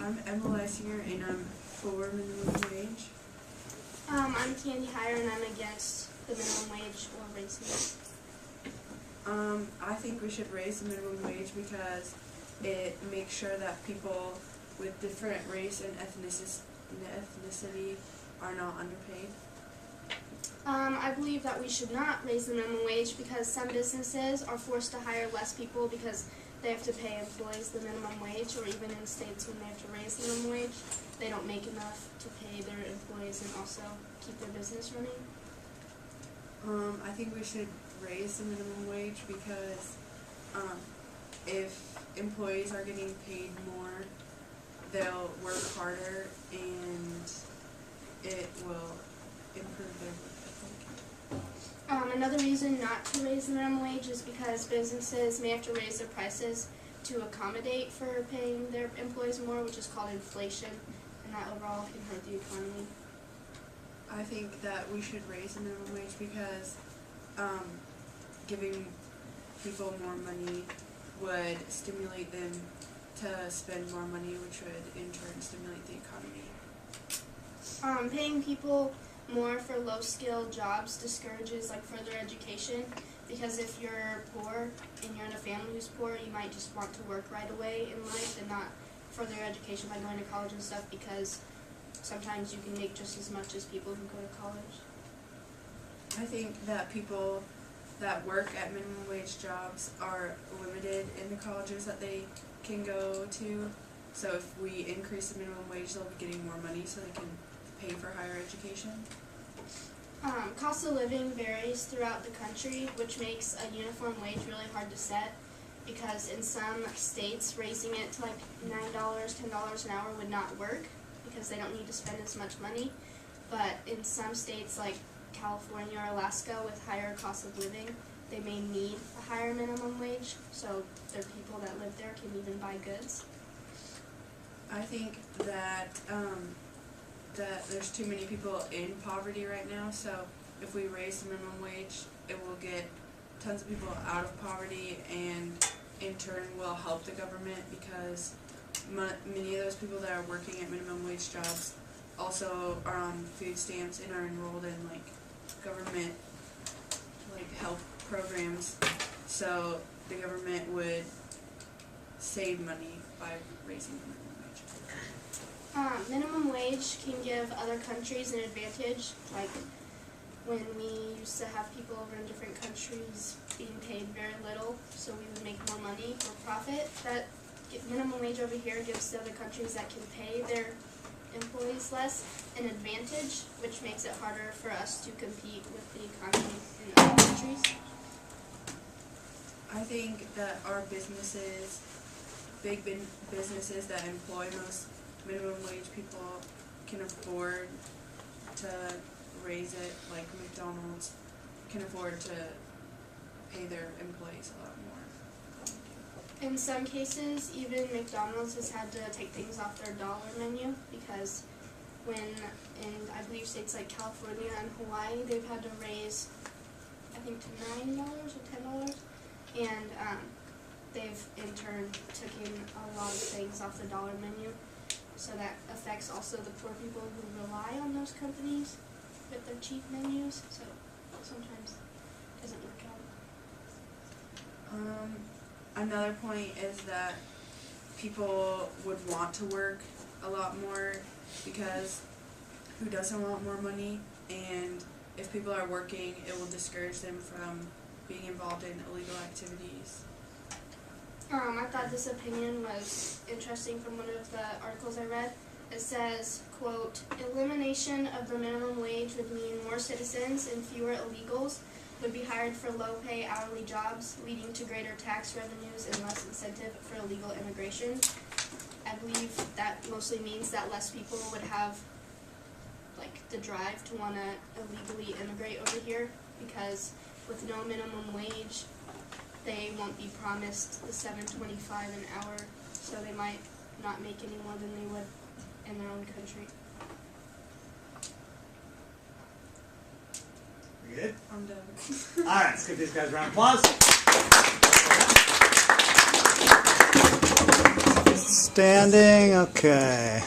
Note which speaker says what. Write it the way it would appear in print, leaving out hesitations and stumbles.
Speaker 1: I'm Emma Lessinger, and I'm for minimum wage.
Speaker 2: I'm Candy Hire, and I'm against the minimum wage or raising it.
Speaker 1: I think we should raise the minimum wage because it makes sure that people with different race and ethnicity are not underpaid.
Speaker 2: I believe that we should not raise the minimum wage because some businesses are forced to hire less people because they have to pay employees the minimum wage, or even in states when they have to raise the minimum wage, they don't make enough to pay their employees and also keep their business running.
Speaker 1: I think we should raise the minimum wage because if employees are getting paid more, they'll work harder and it will improve their work ethic.
Speaker 2: Another reason not to raise the minimum wage is because businesses may have to raise their prices to accommodate for paying their employees more, which is called inflation, and that overall can hurt the economy.
Speaker 1: I think that we should raise the minimum wage because giving people more money would stimulate them to spend more money, which would in turn stimulate the economy.
Speaker 2: Paying people more for low-skilled jobs discourages further education, because if you're poor and you're in a family who's poor, you might just want to work right away in life and not further your education by going to college and stuff, because sometimes you can make just as much as people who go to college.
Speaker 1: I think that people that work at minimum wage jobs are limited in the colleges that they can go to. So if we increase the minimum wage, they'll be getting more money so they can pay for higher education.
Speaker 2: Cost of living varies throughout the country, which makes a uniform wage really hard to set, because in some states raising it to $9, $10 an hour would not work because they don't need to spend as much money. But in some states like California or Alaska with higher cost of living, they may need a higher minimum wage, so their people that live there can even buy goods.
Speaker 1: I think that that there's too many people in poverty right now, so if we raise the minimum wage, it will get tons of people out of poverty, and in turn will help the government, because many of those people that are working at minimum wage jobs also are on food stamps and are enrolled in government health programs, so the government would save money by raising the minimum wage.
Speaker 2: Minimum wage can give other countries an advantage, like when we used to have people over in different countries being paid very little, so we would make more money or profit. That minimum wage over here gives the other countries that can pay their employees less an advantage, which makes it harder for us to compete with the economy in other countries.
Speaker 1: I think that our businesses, big businesses that employ most minimum wage people, can afford to raise it, like McDonald's can afford to pay their employees a lot more.
Speaker 2: In some cases, even McDonald's has had to take things off their dollar menu, because when in, I believe, states like California and Hawaii, they've had to raise, I think, to $9 or $10, and they've in turn taken a lot of things off the dollar menu. So that affects also the poor people who rely on those companies with their cheap menus, so sometimes it doesn't work out.
Speaker 1: Another point is that people would want to work a lot more, because who doesn't want more money? And if people are working, it will discourage them from being involved in illegal activities.
Speaker 2: I thought this opinion was interesting from one of the articles I read. It says, quote, "Elimination of the minimum wage would mean more citizens and fewer illegals would be hired for low-pay hourly jobs, leading to greater tax revenues and less incentive for illegal immigration." I believe that mostly means that less people would have the drive to want to illegally immigrate over here, because with no minimum wage, they won't be promised the $7.25 an hour, so they might not make any more than they would in their own country.
Speaker 3: We good?
Speaker 1: I'm done.
Speaker 3: All right, let's give these guys a round of applause.
Speaker 4: Standing, okay.